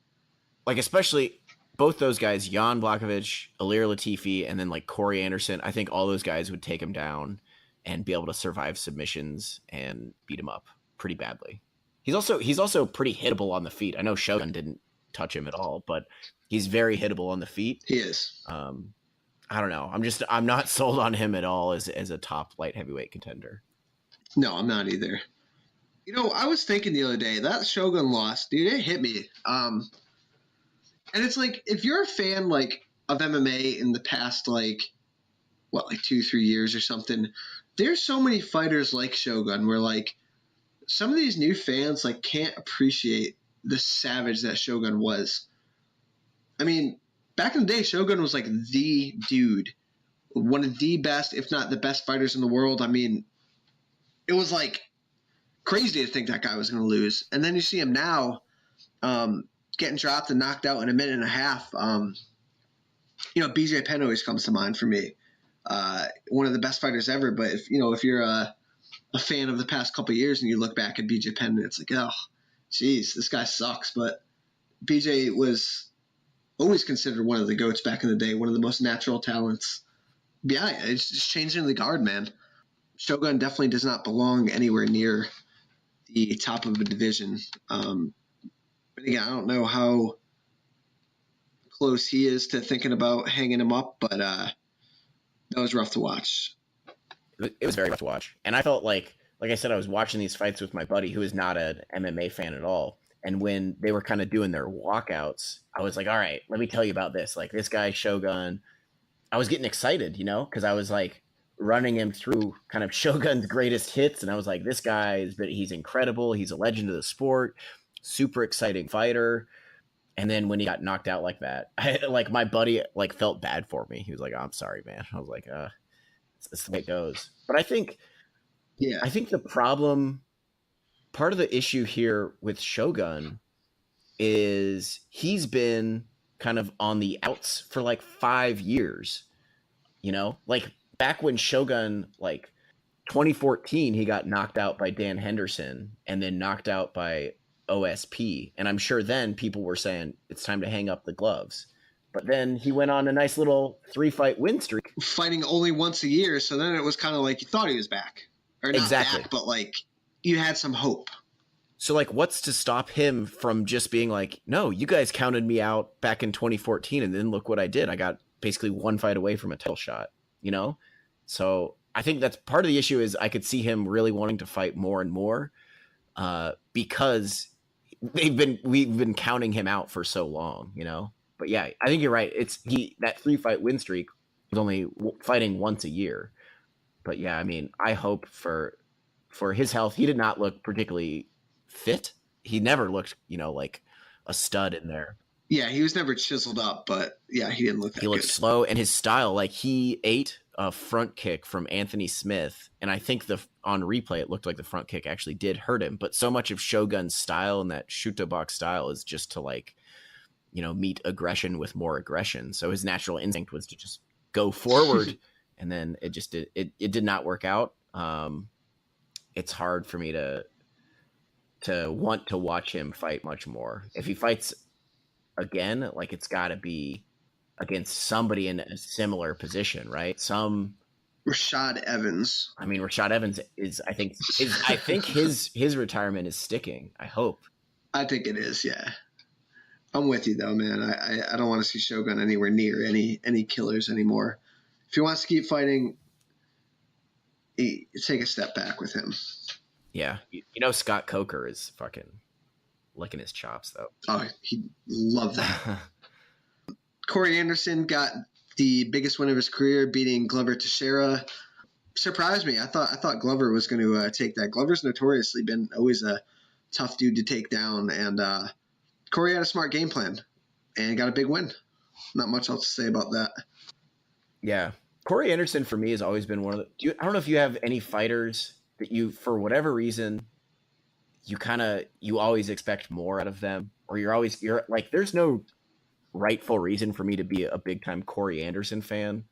Like, especially both those guys, Jan Blachowicz, Ilir Latifi, and then like Corey Anderson. I think all those guys would take him down and be able to survive submissions and beat him up pretty badly. He's also pretty hittable on the feet. I know Shogun didn't touch him at all, but he's very hittable on the feet. He is. I don't know. I'm not sold on him at all as a top light heavyweight contender. No, I'm not either. You know, I was thinking the other day, that Shogun loss, dude, it hit me. And it's like, if you're a fan, like, of MMA in the past, like 2-3 years or something, there's so many fighters like Shogun where, like, some of these new fans, like, can't appreciate the savage that Shogun was. I mean, back in the day, Shogun was, like, the dude. One of the best, if not the best fighters in the world. I mean, it was, like, crazy to think that guy was going to lose. And then you see him now, getting dropped and knocked out in a minute and a half. You know, BJ Penn always comes to mind for me. One of the best fighters ever. But if you're a fan of the past couple of years and you look back at BJ Penn, it's like, oh, geez, this guy sucks. But BJ was always considered one of the GOATs back in the day, one of the most natural talents. Yeah, it's just changing the guard, man. Shogun definitely does not belong anywhere near the top of a division. But again, I don't know how close he is to thinking about hanging him up, but that was rough to watch. It was very rough to watch. And I felt like I said, I was watching these fights with my buddy who is not an MMA fan at all. And when they were kind of doing their walkouts, I was like, all right, let me tell you about this. Like, this guy, Shogun, I was getting excited, because I was like running him through kind of Shogun's greatest hits. And I was like, this guy he's incredible. He's a legend of the sport. Super exciting fighter. And then when he got knocked out like that, my buddy felt bad for me. He was like, oh, I'm sorry, man. I was like, it's the way it goes. But I think the problem, part of the issue here with Shogun is he's been kind of on the outs for like 5 years, like back when Shogun 2014, he got knocked out by Dan Henderson and then knocked out by OSP. And I'm sure then people were saying it's time to hang up the gloves. But then he went on a nice little 3-fight win streak. Fighting only once a year, so then it was kind of like you thought he was back. Or not Exactly. back, but like you had some hope. So, like, what's to stop him from just being like, no, you guys counted me out back in 2014, and then look what I did. I got basically one fight away from a title shot, you know? So I think that's part of the issue is I could see him really wanting to fight more and more because we've been counting him out for so long, you know? But yeah, I think you're right. That 3-fight win streak was only fighting once a year. But yeah, I mean, I hope for his health. He did not look particularly fit. He never looked, like a stud in there. Yeah, he was never chiseled up, but yeah, he didn't look that good. He looked slow, and his style, like he ate a front kick from Anthony Smith, and I think on replay it looked like the front kick actually did hurt him. But so much of Shogun's style and that Shuto box style is just to meet aggression with more aggression. So his natural instinct was to just go forward, and then it did not work out. It's hard for me to want to watch him fight much more. If he fights again, like it's got to be against somebody in a similar position, right? Rashad Evans. I mean, Rashad Evans I think his retirement is sticking. I hope. I think it is. Yeah, I'm with you though, man. I don't want to see Shogun anywhere near any killers anymore. If he wants to keep fighting, take a step back with him. Yeah, Scott Coker is fucking licking his chops though. Oh, he loved that. Corey Anderson got the biggest win of his career, beating Glover Teixeira. Surprised me. I thought Glover was going to take that. Glover's notoriously been always a tough dude to take down, and Corey had a smart game plan and got a big win. Not much else to say about that. Yeah, Corey Anderson for me has always been one of the. I don't know if you have any fighters that you, for whatever reason, you always expect more out of them, or you're like, there's no rightful reason for me to be a big time Corey Anderson fan,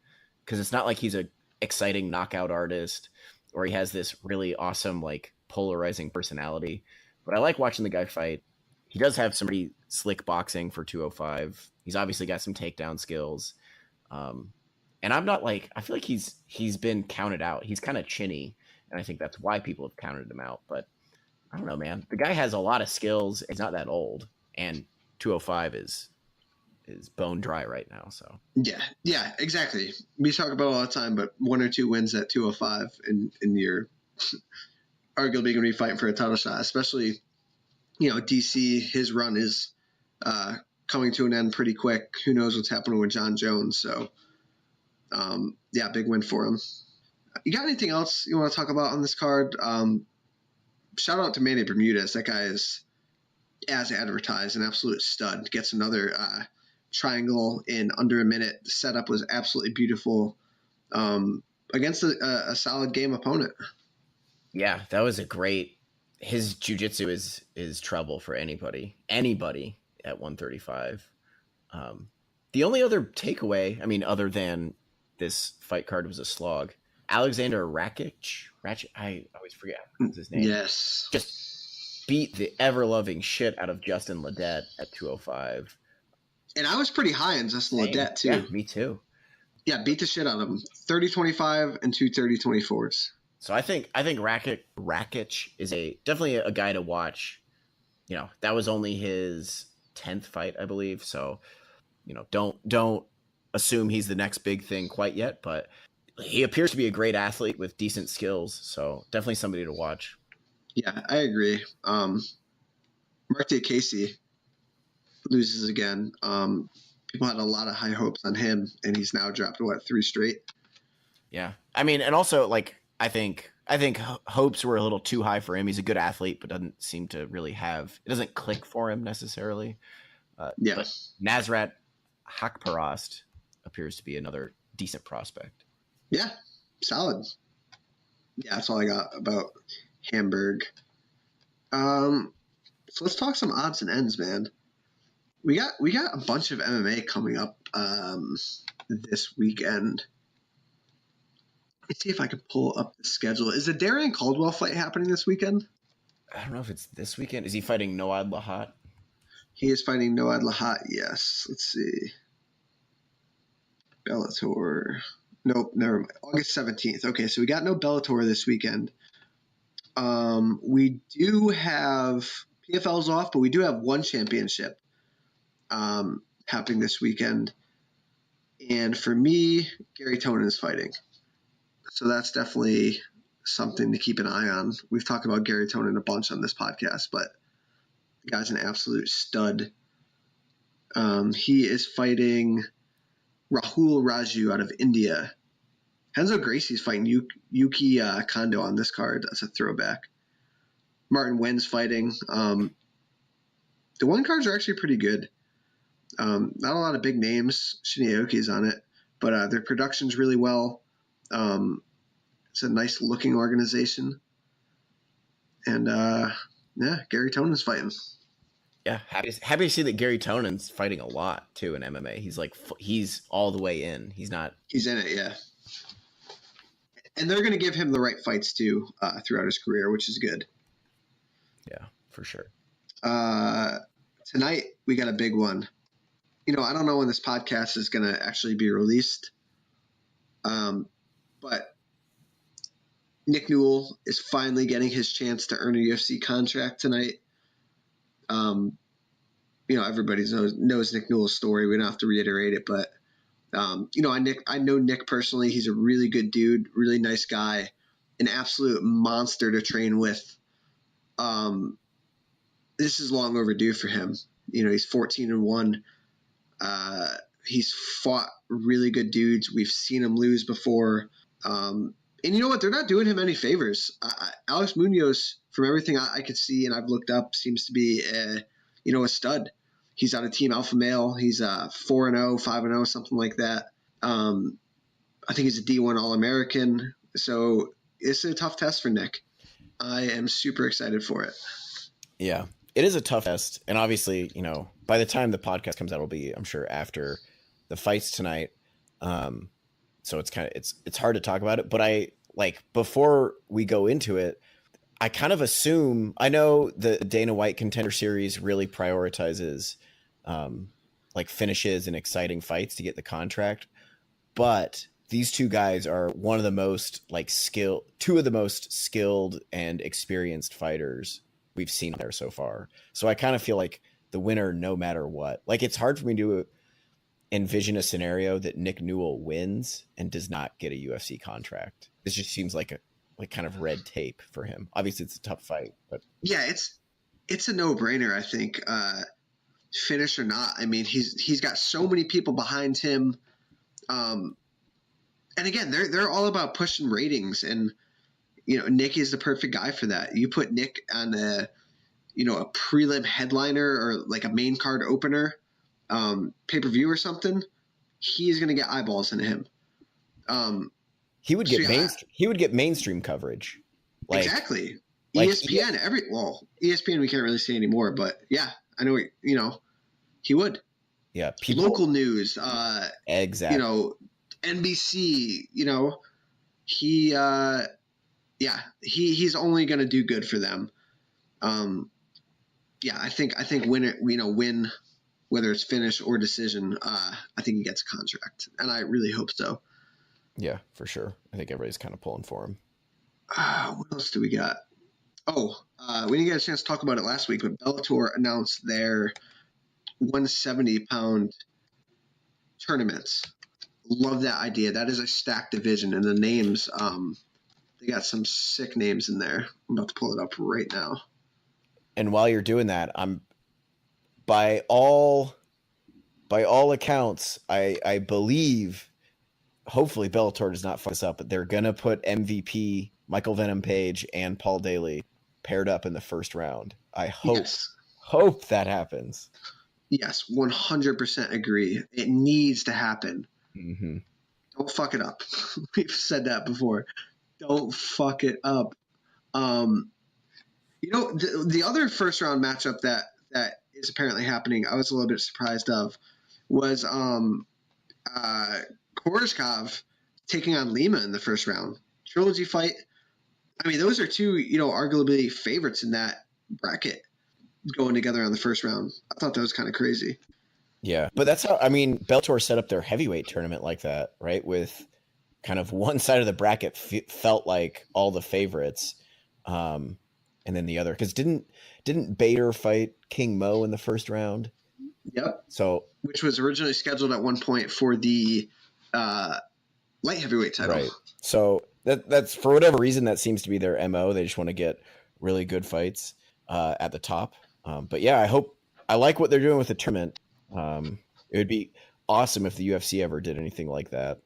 because it's not like he's a exciting knockout artist or he has this really awesome like polarizing personality, but I like watching the guy fight. He does have some pretty slick boxing for 205. He's obviously got some takedown skills, and I'm not like, I feel like he's been counted out. He's kind of chinny, and I think that's why people have counted him out. But I don't know, man. The guy has a lot of skills. He's not that old, and 205 is bone dry right now. So yeah, exactly. We talk about it all the time, but 1 or 2 wins at 205, and you're arguably going to be fighting for a title shot. Especially, DC, his run is coming to an end pretty quick. Who knows what's happening with John Jones? So yeah, big win for him. You got anything else you want to talk about on this card? Shout out to Manny Bermudez. That guy is, as advertised, an absolute stud. Gets another triangle in under a minute. The setup was absolutely beautiful against a solid game opponent. Yeah, that was a great. His jiu-jitsu is trouble for anybody at 135. The only other takeaway, I mean, other than this fight card was a slog, Alexander Rakic, I always forget his name. Yes. Just beat the ever-loving shit out of Justin Ledet at 205. And I was pretty high on Justin Ledet, too. Yeah, me too. Yeah, beat the shit out of him. 30-25 and 2 30-24s. So I think Rakic is definitely a guy to watch. That was only his 10th fight, I believe. So, don't assume he's the next big thing quite yet, but he appears to be a great athlete with decent skills. So definitely somebody to watch. Yeah, I agree. Mark Casey loses again. People had a lot of high hopes on him, and he's now dropped 3 straight. Yeah, I mean, and also like I think hopes were a little too high for him. He's a good athlete, but doesn't seem to really it doesn't click for him necessarily. Yeah, but Nasrat Hakparast appears to be another decent prospect. Yeah, solid. Yeah, that's all I got about Hamburg. So let's talk some odds and ends, man. We got a bunch of MMA coming up this weekend. Let's see if I can pull up the schedule. Is the Darren Caldwell fight happening this weekend? I don't know if it's this weekend. Is he fighting Noad Lahat? He is fighting Noad Lahat, yes. Let's see. Bellator. Nope, never mind. August 17th. Okay, so we got no Bellator this weekend. We do have PFL's off, but we do have one championship happening this weekend. And for me, Gary Tonin is fighting. So that's definitely something to keep an eye on. We've talked about Gary Tonin a bunch on this podcast, but the guy's an absolute stud. He is fighting Rahul Raju out of India. Renzo Gracie's fighting Yuki Kondo on this card. That's a throwback. Martin Nguyen's fighting. The one cards are actually pretty good. Not a lot of big names. Shinya Aoki's on it, but their production's really well. It's a nice looking organization. And Gary Tonin's fighting. Yeah, happy to see that Gary Tonin's fighting a lot too in MMA. He's all the way in. He's in it, yeah. And they're going to give him the right fights too throughout his career, which is good. Yeah, for sure. Tonight we got a big one. I don't know when this podcast is going to actually be released, but Nick Newell is finally getting his chance to earn a UFC contract tonight. Everybody knows Nick Newell's story. We don't have to reiterate it, but I know Nick personally. He's a really good dude, really nice guy, an absolute monster to train with. This is long overdue for him. He's 14-1. He's fought really good dudes. We've seen him lose before. And you know what? They're not doing him any favors. Alex Munoz, from everything I could see and I've looked up, seems to be a stud. He's on a Team Alpha Male. He's 4-0, 5-0, something like that. I think he's a D1 All-American. So it's a tough test for Nick. I am super excited for it. Yeah, it is a tough test. And obviously, by the time the podcast comes out, it'll be, I'm sure, after the fights tonight. So it's hard to talk about it. But before we go into it, I kind of assume, I know the Dana White Contender Series really prioritizes finishes and exciting fights to get the contract, but these two guys are two of the most skilled and experienced fighters we've seen there so far. So I kind of feel like the winner, no matter what, it's hard for me to envision a scenario that Nick Newell wins and does not get a UFC contract. This just seems like kind of red tape for him. Obviously it's a tough fight, but yeah, it's a no-brainer. I think finish or not. I mean, he's got so many people behind him. And again, they're all about pushing ratings, and Nick is the perfect guy for that. You put Nick on a prelim headliner or like a main card opener, pay-per-view or something, he's going to get eyeballs into him. He would get mainstream coverage. Exactly. ESPN, ESPN we can't really say anymore, but yeah, I know, he would. Yeah. Local news, exactly. NBC, he's only going to do good for them. I think win, whether it's finish or decision, I think he gets a contract, and I really hope so. Yeah, for sure. I think everybody's kind of pulling for him. What else do we got? We didn't get a chance to talk about it last week, but Bellator announced their 170-pound tournaments. Love that idea. That is a stacked division, and the names, they got some sick names in there. I'm about to pull it up right now. And while you're doing that, by all accounts, I believe, hopefully Bellator does not fuck this up, but they're going to put MVP Michael Venom Page and Paul Daly paired up in the first round. I hope that happens. Yes, 100% agree. It needs to happen. Mm-hmm. Don't fuck it up. We've said that before. Don't fuck it up. The other first round matchup that is apparently happening, I was a little bit surprised of, was Koreshkov taking on Lima in the first round. Trilogy fight. I mean, those are two, arguably favorites in that bracket going together on the first round. I thought that was kind of crazy. Yeah, but that's how, I mean, Bellator set up their heavyweight tournament like that, right? With kind of one side of the bracket felt like all the favorites, and then the other, because didn't Bader fight King Mo in the first round? Yep. So, which was originally scheduled at one point for the light heavyweight title. Right. So that's for whatever reason that seems to be their MO. They just want to get really good fights at the top. But yeah, I like what they're doing with the tournament. It would be awesome if the UFC ever did anything like that.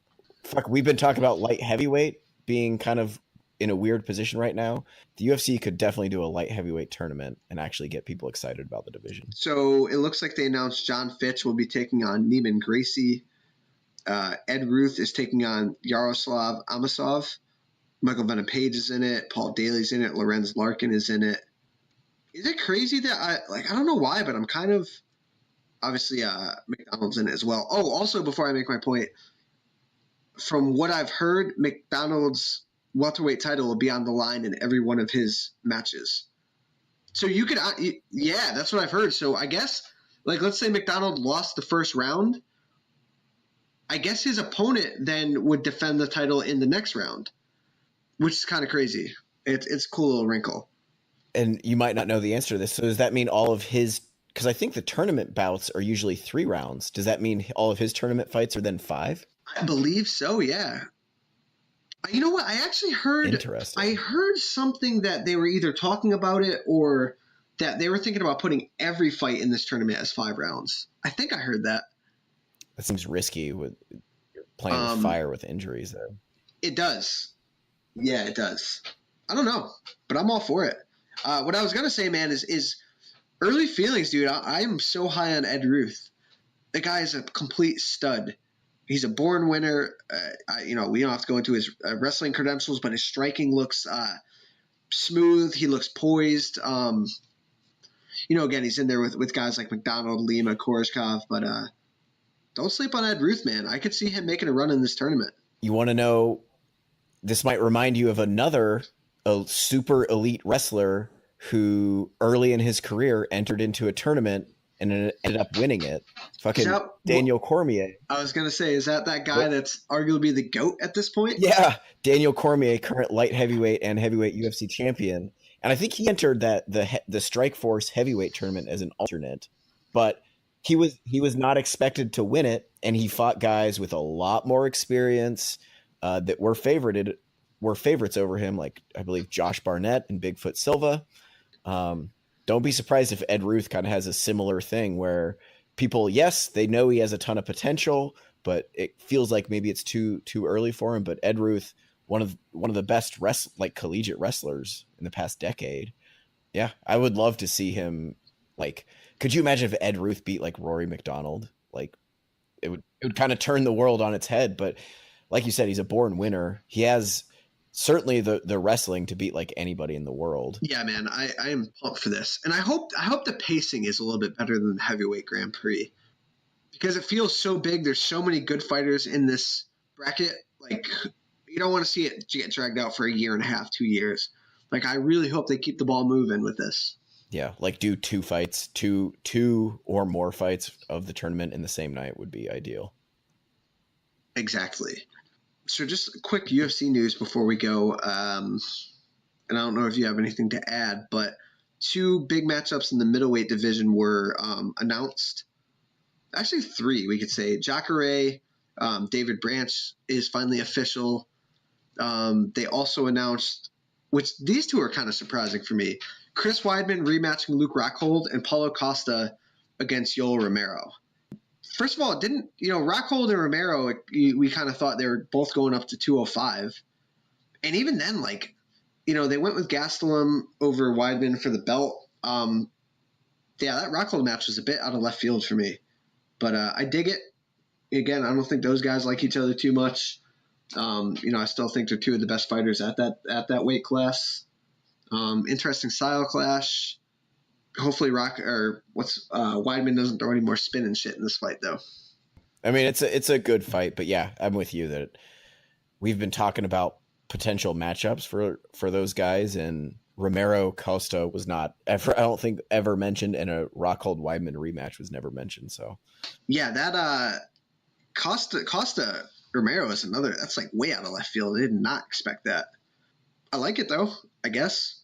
Fuck, we've been talking about light heavyweight being kind of in a weird position right now. The UFC could definitely do a light heavyweight tournament and actually get people excited about the division. So it looks like they announced John Fitch will be taking on Neiman Gracie. Ed Ruth is taking on Yaroslav Amosov. Michael Venom Page is in it. Paul Daly's in it. Lorenz Larkin is in it. Is it crazy that I don't know why, but I'm kind of obviously McDonald's in it as well. Oh, also before I make my point, from what I've heard, McDonald's welterweight title will be on the line in every one of his matches. So you could, yeah, that's what I've heard. So I guess, let's say McDonald lost the first round. I guess his opponent then would defend the title in the next round, which is kind of crazy. It's a cool little wrinkle. And you might not know the answer to this. So does that mean all of his, because I think the tournament bouts are usually 3 rounds. Does that mean all of his tournament fights are then 5? I believe so, yeah. You know what? I actually heard. Interesting. I heard something that they were either talking about it or that they were thinking about putting every fight in this tournament as 5 rounds. I think I heard that. That seems risky with playing with fire with injuries there. It does. Yeah, it does. I don't know, but I'm all for it. What I was gonna say, man, is early feelings, dude. I am so high on Ed Ruth. The guy is a complete stud. He's a born winner. We don't have to go into his wrestling credentials, but his striking looks smooth. He looks poised. Again, he's in there with guys like McDonald, Lima, Koreshkov, but don't sleep on Ed Ruth, man. I could see him making a run in this tournament. You want to know, this might remind you of another super elite wrestler who early in his career entered into a tournament and ended up winning it. Fucking Daniel Cormier. I was going to say, is that guy that's arguably the GOAT at this point? Yeah. Daniel Cormier, current light heavyweight and heavyweight UFC champion. And I think he entered the Strikeforce heavyweight tournament as an alternate, but he was not expected to win it. And he fought guys with a lot more experience that were favorites over him. Like I believe Josh Barnett and Bigfoot Silva. Don't be surprised if Ed Ruth kind of has a similar thing where people, yes, they know he has a ton of potential, but it feels like maybe it's too early for him. But Ed Ruth, one of the best collegiate wrestlers in the past decade. Yeah, I would love to see him. Could you imagine if Ed Ruth beat Rory McDonald? It would kind of turn the world on its head. But like you said, he's a born winner. He has certainly the wrestling to beat anybody in the world. Yeah, man, I am pumped for this. And I hope the pacing is a little bit better than the heavyweight Grand Prix because it feels so big. There's so many good fighters in this bracket. You don't want to see it get dragged out for a year and a half, 2 years. I really hope they keep the ball moving with this. Yeah, do 2 fights, two or more fights of the tournament in the same night would be ideal. Exactly. So just quick UFC news before we go. And I don't know if you have anything to add, but 2 big matchups in the middleweight division were announced. Actually 3, we could say. Jacare, David Branch is finally official. They also announced, which these 2 are kind of surprising for me, Chris Weidman rematching Luke Rockhold and Paulo Costa against Yoel Romero. First of all, Rockhold and Romero, we kind of thought they were both going up to 205. And even then, they went with Gastelum over Weidman for the belt. That Rockhold match was a bit out of left field for me. But I dig it. Again, I don't think those guys like each other too much. I still think they're 2 of the best fighters at that weight class. Interesting style clash. Hopefully Weidman doesn't throw any more spin and shit in this fight though. I mean, it's a good fight, but yeah, I'm with you that we've been talking about potential matchups for those guys, and Romero Costa was not ever, I don't think, ever mentioned, and a Rockhold Weidman rematch was never mentioned. So yeah, that Costa Romero is another, that's like way out of left field. I did not expect that. I like it though, I guess.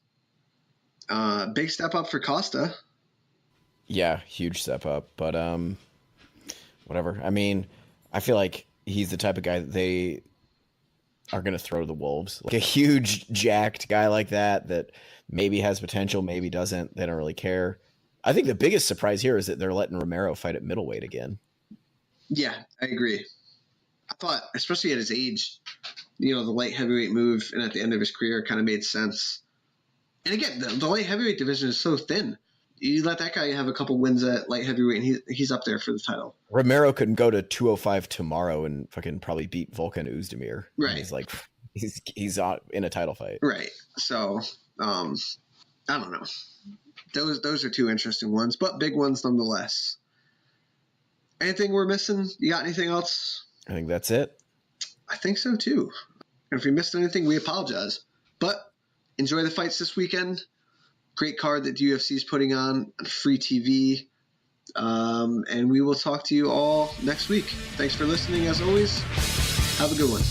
Big step up for Costa. yeah, huge step up, but whatever. I mean, I feel like he's the type of guy that they are going to throw to the wolves. Like a huge jacked guy like that maybe has potential, maybe doesn't. They don't really care. I think the biggest surprise here is that they're letting Romero fight at middleweight again. Yeah, I agree. I thought, especially at his age, the light heavyweight move and at the end of his career kind of made sense. And again, the light heavyweight division is so thin. You let that guy have a couple wins at light heavyweight, and he's up there for the title. Romero couldn't go to 205 tomorrow and fucking probably beat Volkan Oezdemir. Right. He's like, he's in a title fight. Right. So, I don't know. Those are two interesting ones, but big ones nonetheless. Anything we're missing? You got anything else? I think that's it. I think so too. And if we missed anything, we apologize. But enjoy the fights this weekend. Great card that the UFC is putting on free TV. And we will talk to you all next week. Thanks for listening as always. Have a good one.